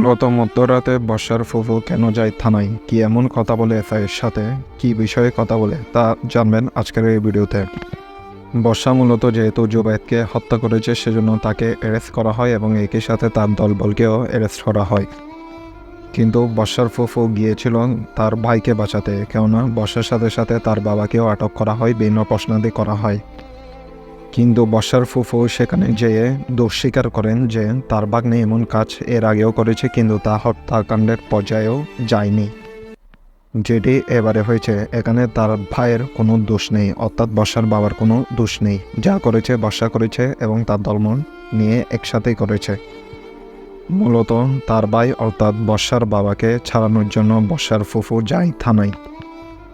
গত মধ্যরাতে বর্ষার ফুফু কেন যায় থানায়, কি এমন কথা বলে এসআইয়ের সাথে, কি বিষয়ে কথা বলে তা জানবেন আজকের এই ভিডিওতে। বর্ষা মূলত যেহেতু জুবায়েদকে হত্যা করেছে সেজন্য তাকে অ্যারেস্ট করা হয় এবং একই সাথে তার দলবলকেও অ্যারেস্ট করা হয়। কিন্তু বর্ষার ফুফু গিয়েছিল তার ভাইকে বাঁচাতে, কেননা বর্ষার সাথে সাথে তার বাবাকেও আটক করা হয়, বিভিন্ন প্রশ্নাদি করা হয়। কিন্তু বর্ষার ফুফু সেখানে যেয়ে দোষ স্বীকার করেন যে তার ভাগ্নে এমন কাজ এর আগেও করেছে, কিন্তু তা হত্যাকাণ্ডের পর্যায়েও যায়নি। যেটি এবারে হয়েছে, এখানে তার ভাইয়ের কোনো দোষ নেই, অর্থাৎ বর্ষার বাবার কোনো দোষ নেই। যা করেছে বর্ষা করেছে এবং তার দলমন নিয়ে একসাথেই করেছে। মূলত তার ভাই অর্থাৎ বর্ষার বাবাকে ছাড়ানোর জন্য বর্ষার ফুফু যায় থানায়।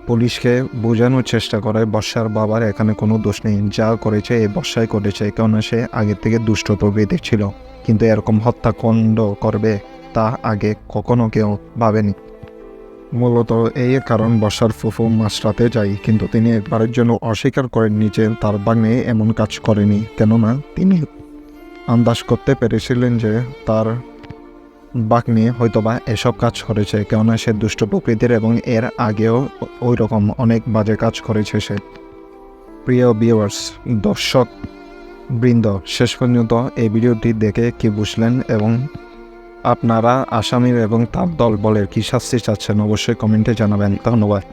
পুলিশকে বোঝানোর চেষ্টা করে বর্ষার বাবার এখানে কোনো দোষ নেই, যা করেছে এই বর্ষাই করেছে, কেননা সে আগে থেকে দুষ্ট প্রকৃতির ছিল, কিন্তু এরকম হত্যাকাণ্ড করবে তা আগে কখনো কেউ ভাবেনি। মূলত এই কারণ বর্ষার ফুফু মাঝরাতে যায়, কিন্তু তিনি একবারের জন্য অস্বীকার করেননি যে তার ভাগ্নে এমন কাজ করেনি, কেননা তিনি আন্দাজ করতে পেরেছিলেন যে তার ভাগ্নে হয়তোবা এসব কাজ করেছে, কেননা সে দুষ্ট প্রকৃতির এবং এর আগেও ওই রকম অনেক বাজে কাজ করেছে সে। প্রিয় ভিউয়ার্স, দর্শক বৃন্দ, শেষ পর্যন্ত এই ভিডিওটি দেখে কি বুঝলেন এবং আপনারা আসামির এবং তার দল বলের কি শাস্তি চাচ্ছেন অবশ্যই কমেন্টে জানাবেন। ধন্যবাদ।